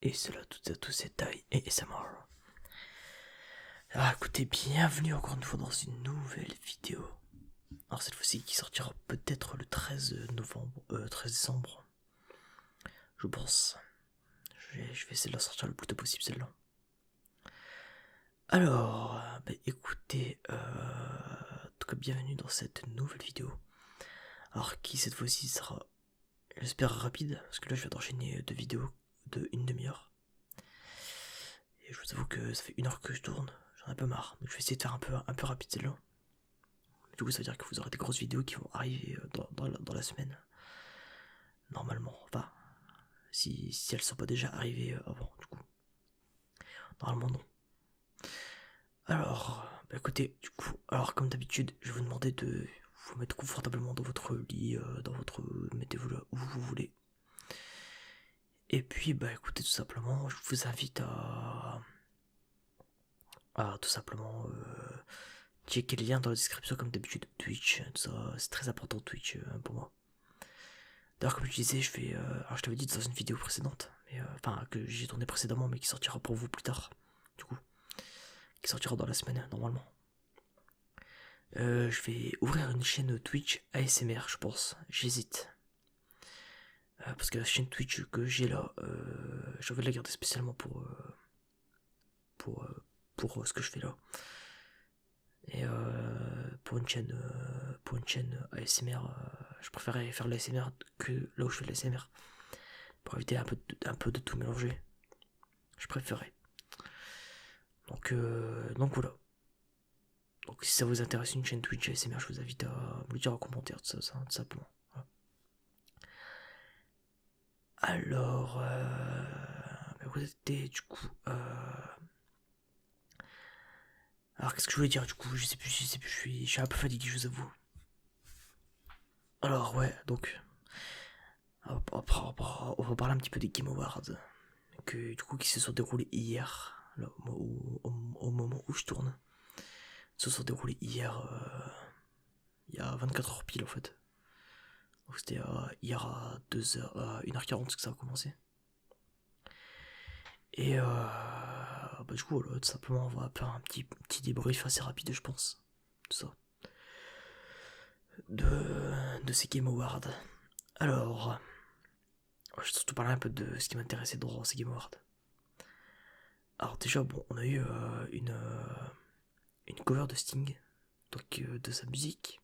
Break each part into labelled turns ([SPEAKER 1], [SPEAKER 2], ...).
[SPEAKER 1] Et cela toutes et à tous, c'est Tai et ASMR. Alors écoutez, bienvenue encore une fois dans une nouvelle vidéo. Alors cette fois-ci qui sortira peut-être le 13 novembre, 13 décembre, je pense. Je vais essayer de la sortir le plus tôt possible celle-là. Alors, écoutez, en tout cas bienvenue dans cette nouvelle vidéo. Alors qui cette fois-ci sera, j'espère rapide, parce que là je viens d'enchaîner deux vidéos de une demi-heure. Et je vous avoue que ça fait une heure que je tourne, j'en ai un peu marre. Donc je vais essayer de faire un peu rapide celle-là. Du coup ça veut dire que vous aurez des grosses vidéos qui vont arriver dans la semaine. Normalement, enfin, si elles sont pas déjà arrivées avant, du coup. Normalement non. Alors, écoutez, du coup, alors comme d'habitude, je vais vous demander de vous mettre confortablement dans votre lit, mettez-vous là où vous voulez. Et puis, écoutez, tout simplement, je vous invite à tout simplement checker les liens dans la description comme d'habitude. Twitch, tout ça, c'est très important Twitch pour moi. D'ailleurs, comme je disais, alors je t'avais dit dans une vidéo précédente, enfin que j'ai tourné précédemment, mais qui sortira pour vous plus tard, du coup, qui sortira dans la semaine normalement. Je vais ouvrir une chaîne Twitch ASMR, je pense. J'hésite. Parce que la chaîne Twitch que j'ai là, j'ai envie de la garder spécialement pour, ce que je fais là. Et pour une chaîne ASMR, je préférais faire l'ASMR que là où je fais de l'ASMR. Pour éviter un peu de tout mélanger. Je préférais. Donc voilà. Donc si ça vous intéresse une chaîne Twitch ASMR, je vous invite à me le dire en commentaire, tout simplement. Voilà. Alors, écoutez, du coup, alors qu'est-ce que je voulais dire du coup, je sais plus, je suis un peu fatigué, je vous avoue. Alors ouais, donc, on va parler un petit peu des Game Awards, que du coup qui se sont déroulés hier, là, au moment où je tourne, se sont déroulés hier, il y a 24 heures pile en fait. Donc c'était hier à 2h, 1h40 que ça a commencé. Et du coup, voilà, tout simplement, on va faire un petit débrief assez rapide, je pense. Tout ça. De ces Game Awards. Alors, je vais surtout parler un peu de ce qui m'intéressait dans ces Game Awards. Alors déjà, bon, on a eu une cover de Sting, donc de sa musique,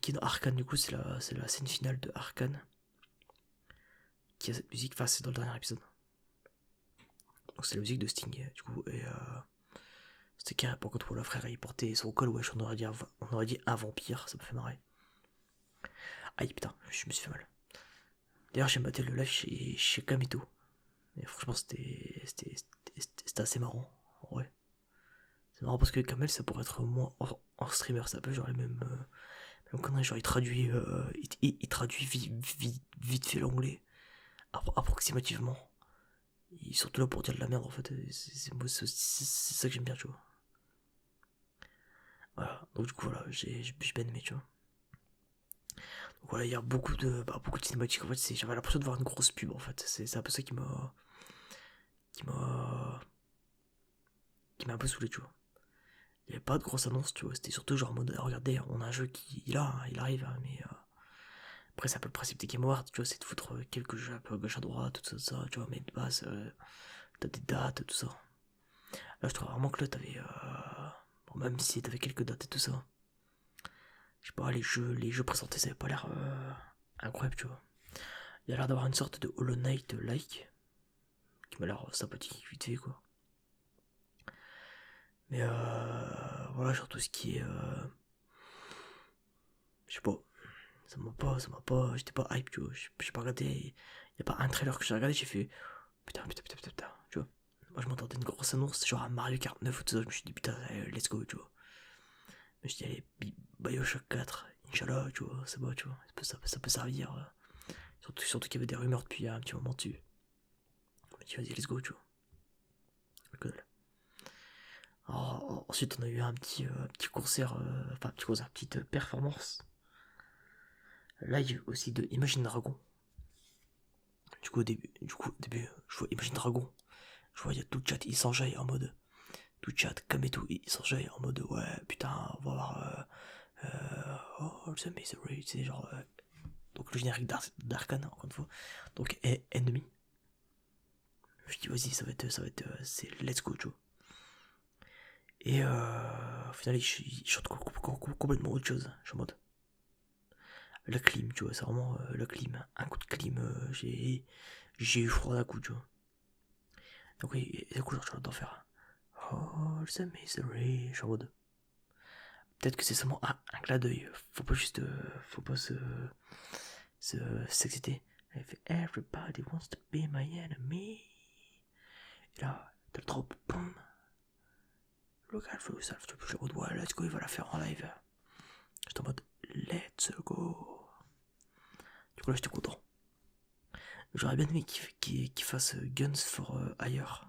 [SPEAKER 1] qui est dans Arcane, du coup, c'est la scène finale de Arcane, qui a cette musique, enfin, c'est dans le dernier épisode. Donc c'est la musique de Sting, du coup, et c'était carré pour contre le frère, il portait son col, wesh, on aurait dit un vampire, ça me fait marrer. Aïe putain, je me suis fait mal. D'ailleurs, j'ai maté le live chez Kameto. Et franchement, c'était assez marrant, en vrai. C'est marrant parce que Kamel, ça pourrait être moins en streamer, ça peut, genre les mêmes. Même conneries, genre il traduit vite fait l'anglais, approximativement. Ils sont tous là pour dire de la merde en fait, c'est ça que j'aime bien, tu vois. Voilà, donc du coup, voilà, j'ai bien aimé, tu vois. Donc voilà, il y a beaucoup de cinématiques en fait, j'avais l'impression de voir une grosse pub en fait, c'est un peu ça qui m'a, qui m'a un peu saoulé, tu vois. Il n'y avait pas de grosse annonce, tu vois, c'était surtout genre en mode, regardez, on a un jeu qui, il arrive, hein, mais après c'est un peu le principe des Game Awards, tu vois, c'est de foutre quelques jeux un peu à gauche à droite, tout ça, tu vois, mais de base, t'as des dates, tout ça. Là, je trouve vraiment que là, bon, même si t'avais quelques dates et tout ça, je sais pas, les jeux présentés, ça avait pas l'air incroyable, tu vois. Il y a l'air d'avoir une sorte de Hollow Knight-like, qui m'a l'air sympathique, vite fait, quoi. Mais voilà, genre tout ce qui est. Je sais pas, j'étais pas hype, tu vois. J'ai pas regardé, y a pas un trailer que j'ai regardé, j'ai fait putain, tu vois. Moi je m'entendais une grosse annonce, genre un Mario Kart 9 ou tout ça, je me suis dit putain, allez, let's go, tu vois. Je me suis dit, allez, Bioshock 4, Inch'Allah, tu vois, c'est bon, tu vois, ça peut servir. Surtout qu'il y avait des rumeurs depuis un petit moment dessus. Je me suis dit, vas-y, let's go, tu vois. Cool. Alors, ensuite, on a eu un petit concert, enfin, un petit concert, petite performance live aussi de Imagine Dragon. Du coup, au début, je vois Imagine Dragon. Je vois, il y a tout le chat, il s'enjaille en mode. Tout le chat, comme et tout, il s'enjaille en mode, ouais, putain, on va voir. Oh, the misery, c'est genre. Donc le générique d'Arkane, encore une fois. Donc, ennemi. Je dis, vas-y, c'est let's go, Joe. Et au final, il chante complètement autre chose. Je suis en mode. La clim, tu vois, c'est vraiment la clim. Un coup de clim, j'ai eu froid d'un coup, tu vois. Donc oui, du coup, j'ai d'en faire. Oh, the misery. Je suis en mode. Peut-être que c'est seulement un clin d'œil. Faut pas juste. Faut pas s'exciter. Elle fait Everybody wants to be my enemy. Et là, t'as le drop, boum. Look out for yourself. Tu peux jouer en mode, ouais, let's go, il va la faire en live. J'étais en mode, let's go. Du coup, là, j'étais content. J'aurais bien aimé qu'il fasse Guns for Hire.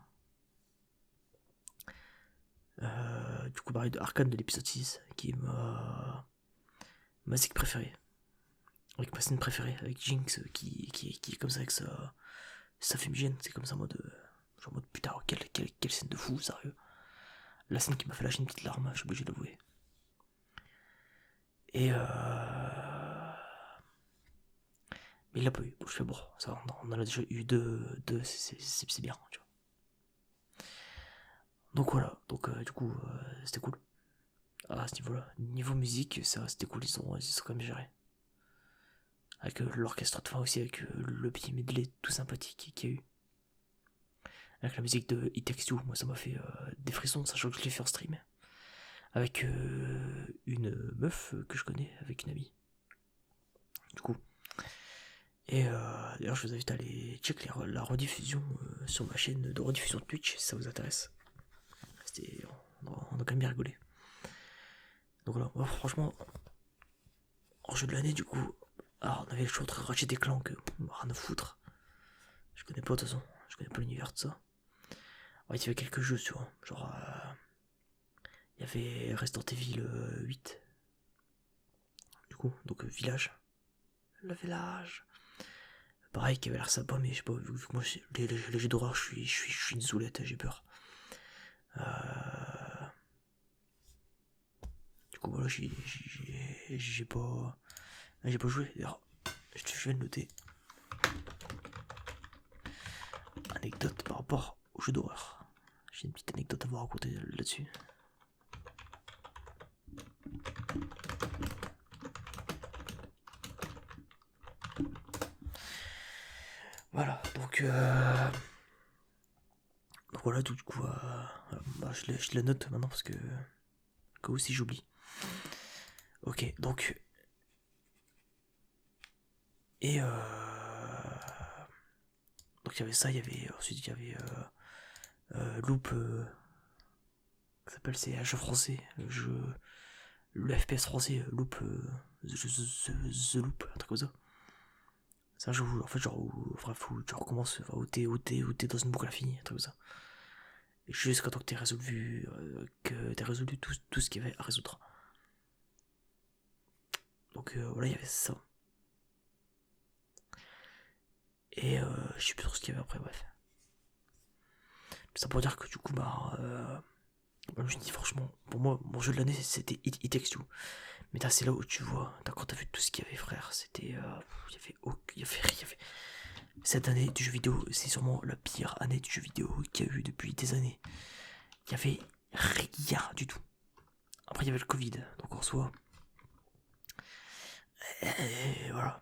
[SPEAKER 1] Du coup, pareil de Arcane de l'épisode 6, qui est ma zig préférée. Avec ma scène préférée, avec Jinx qui est comme ça avec sa fumigène. C'est comme ça en mode. Genre en mode putain, quelle scène de fou, sérieux. La scène qui m'a fait lâcher une petite larme, je suis obligé de l'avouer. Et mais il l'a pas eu. Donc je fais bon, ça, on en a déjà eu deux c'est bien, tu vois. Donc voilà, donc du coup, c'était cool. À ce niveau-là, niveau musique, ça c'était cool, ils ont quand même géré. Avec l'orchestre de fin aussi, avec le petit medley tout sympathique qu'il y a eu. Avec la musique de It Takes Two, moi ça m'a fait des frissons, sachant que je l'ai fait en stream. Avec une meuf que je connais, avec une amie. Du coup. Et d'ailleurs, je vous invite à aller checker la rediffusion sur ma chaîne de rediffusion Twitch si ça vous intéresse. On a quand même bien rigolé. Donc voilà, moi, franchement, en jeu de l'année, du coup, alors on avait le choix entre Ratchet et Clank, rien à foutre. Je connais pas de toute façon, je connais pas l'univers de ça. Ouais, il y avait quelques jeux, tu vois, genre. Il y avait Resident Evil 8. Du coup, donc village. Le village. Pareil, qui avait l'air sympa, mais je sais pas, vu que moi, les jeux d'horreur, je suis une zoulette, j'ai peur. Du coup, voilà, j'ai pas joué. D'ailleurs, je vais le noter. Anecdote par rapport aux jeux d'horreur. J'ai une petite anecdote à vous raconter là-dessus. Voilà, donc voilà, tout du coup, bah, je la note maintenant parce que aussi j'oublie. Ok, donc et donc il y avait ça, il y avait ensuite il y avait Loop, ça s'appelle c'est un jeu français, le FPS français Loop, The Loop, un truc comme ça. C'est un jeu où, en fait, genre, où tu recommences, où t'es dans une boucle infinie, un truc comme ça. Et jusqu'à temps que t'aies résolu tout ce qu'il y avait à résoudre. Donc voilà, il y avait ça. Et je sais plus trop ce qu'il y avait après, bref. Ça pour dire que du coup, bah, je me dis franchement, pour moi, mon jeu de l'année c'était It Takes Two. Mais c'est là où tu vois, quand t'as vu tout ce qu'il y avait, frère, c'était. Il y avait. Cette année du jeu vidéo, c'est sûrement la pire année du jeu vidéo qu'il y a eu depuis des années. Il y avait rien du tout. Après, il y avait le Covid, donc en soi. Et voilà.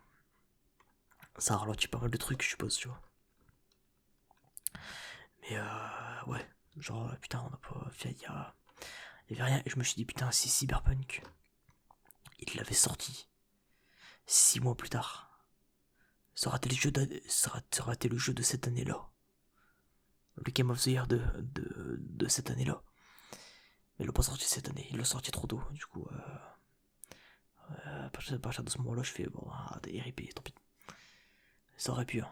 [SPEAKER 1] Ça a ralenti pas mal de trucs, je suppose, tu vois. Mais ouais, genre, putain, on n'a pas fait. Il y avait rien. Et je me suis dit, putain, si Cyberpunk, il l'avait sorti 6 mois plus tard, ça aurait été le jeu de cette année-là. Le Game of the Year de cette année-là. Mais ils l'ont pas sorti cette année, ils l'ont sorti trop tôt. Du coup, à partir de ce moment-là, je fais bon, RIP, tant pis. Ça aurait pu, hein.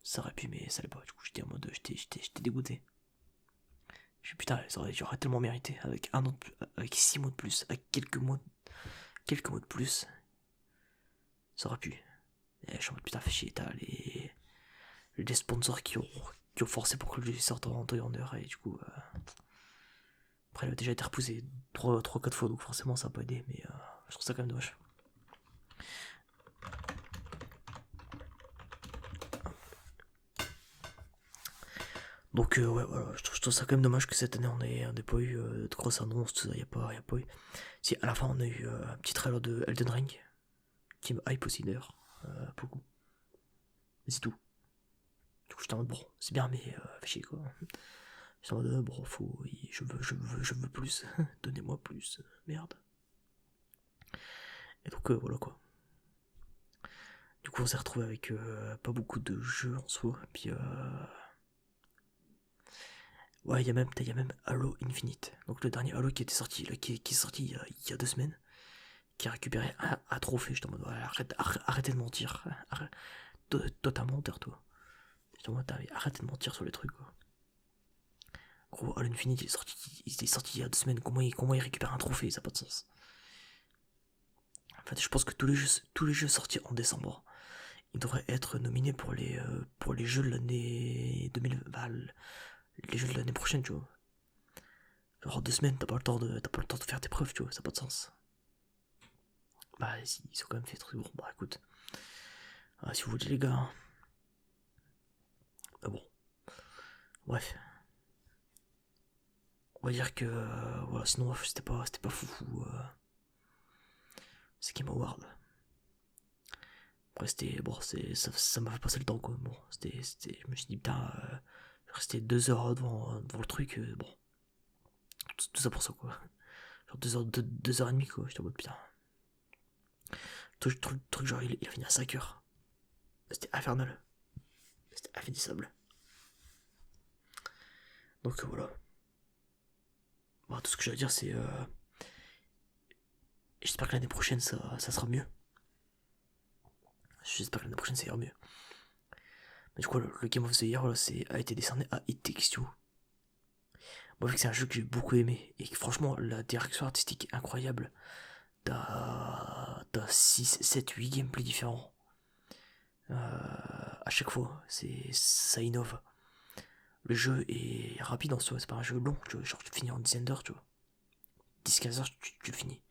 [SPEAKER 1] Ça aurait pu, mais ça l'est pas. Du coup, j'étais en mode, j'étais dégoûté. Je suis putain, j'aurais tellement mérité avec un an de plus, avec 6 mois de plus, avec quelques mois de plus. Ça aurait pu. Et je suis en mode putain, fais chier, les sponsors qui ont forcé pour que le jeu sorte en temps et en heure, et du coup, après il a déjà été repoussé 3-4 fois, donc forcément ça n'a pas aidé, mais je trouve ça quand même dommage. Donc ouais, voilà, je trouve ça quand même dommage que cette année on ait pas eu de grosses annonces, tout ça, y a pas eu. Si à la fin on a eu un petit trailer de Elden Ring, qui me hype aussi d'ailleurs, beaucoup. Et c'est tout. Du coup j'étais en mode bon, c'est bien mais fais chier quoi. J'étais en mode bon, je veux plus, donnez-moi plus, merde. Et donc voilà quoi. Du coup on s'est retrouvé avec pas beaucoup de jeux en soi, puis ouais, il y a même Halo Infinite. Donc le dernier Halo qui était sorti, là, qui est sorti il y a 2 semaines, qui a récupéré un trophée. J'étais en mode, ouais, arrêtez de mentir. Toi, t'as menteur, toi. J'étais en mode, arrêtez de mentir sur les trucs, quoi. Gros, Halo Infinite, il est sorti il y a 2 semaines. Comment il récupère un trophée? Ça n'a pas de sens. En fait, je pense que tous les jeux sortis en décembre, ils devraient être nominés pour les jeux de l'année 2000. Bah, les jeux de l'année prochaine, tu vois. Genre 2 semaines, t'as pas le temps de faire tes preuves, tu vois, ça n'a pas de sens. Bah si, ils ont quand même fait des trucs. Bon, bah écoute. Si vous voulez les gars. Hein. Bon. Bref. On va dire que voilà, sinon c'était pas foufou. C'est Game Award. Après c'était. Bon, ça m'a fait passer le temps quoi. Bon, je me suis dit putain, rester 2 heures devant le truc, bon. Tout ça pour ça quoi. Genre 2 heures et demie quoi. J'étais en mode putain. Truc genre il a fini à 5 heures. C'était infernal. C'était infinissable. Donc voilà. Bon, tout ce que j'ai à dire c'est j'espère que l'année prochaine ça sera mieux. J'espère que l'année prochaine ça ira mieux. Mais du coup le Game of the Year voilà, a été décerné à It Takes Two. Moi vu que c'est un jeu que j'ai beaucoup aimé et que franchement la direction artistique est incroyable. T'as 6, 7, 8 gameplays différents. À chaque fois, ça innove. Le jeu est rapide en soi, c'est pas un jeu long, tu vois, genre tu le finis en dizaine d'heures, tu vois. 10-15 heures, tu le finis.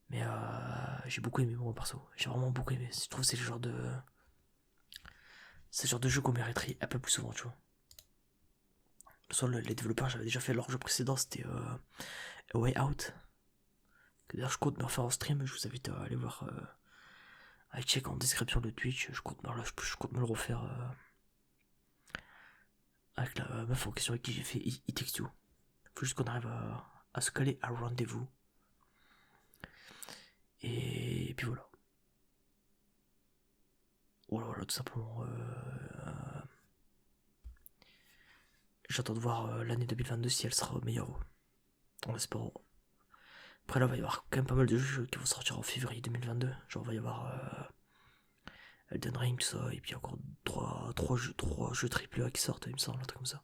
[SPEAKER 1] Mais j'ai beaucoup aimé mon perso, j'ai vraiment beaucoup aimé. Je trouve que c'est le genre de. C'est le genre de jeu qu'on mériterait un peu plus souvent, tu vois. Soit les développeurs, j'avais déjà fait leur jeu précédent, c'était A Way Out. Que d'ailleurs je compte me refaire en stream, je vous invite à aller voir. À check en description de Twitch, je compte me le refaire avec la meuf en question avec qui j'ai fait It Takes Two. Faut juste qu'on arrive à se caler à rendez-vous. Et puis voilà. Voilà, tout simplement. J'attends de voir l'année 2022 si elle sera meilleure. En espérant. Après là, il va y avoir quand même pas mal de jeux qui vont sortir en février 2022. Genre, il va y avoir Elden Ring, tout ça, et puis encore 3 jeux AAA qui sortent, il me semble, un truc comme ça.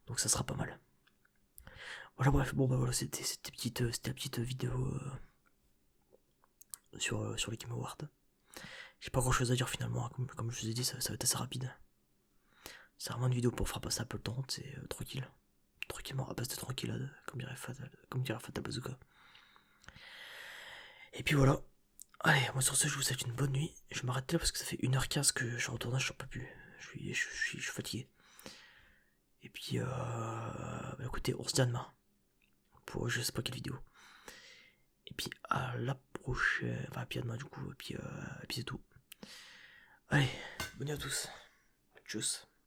[SPEAKER 1] Donc ça sera pas mal. Voilà, bref, bon bah voilà, c'était la petite vidéo sur les Game Awards. J'ai pas grand chose à dire finalement, hein. Comme je vous ai dit, ça va être assez rapide. C'est vraiment une vidéo pour faire passer un peu le temps, c'est tranquille. Tranquillement, à base de tranquillade, comme dirait Fatal Bazooka. Et puis voilà. Allez, moi sur ce, je vous souhaite une bonne nuit. Je m'arrête là parce que ça fait 1h15 que je suis en tournage, j'en peux plus. Je suis fatigué. Et puis, bah écoutez, on se dit à demain. Pour je sais pas quelle vidéo. Et puis à la prochaine. Enfin, puis à demain du coup. Et puis c'est tout. Allez, bonne nuit à tous. Tchuss.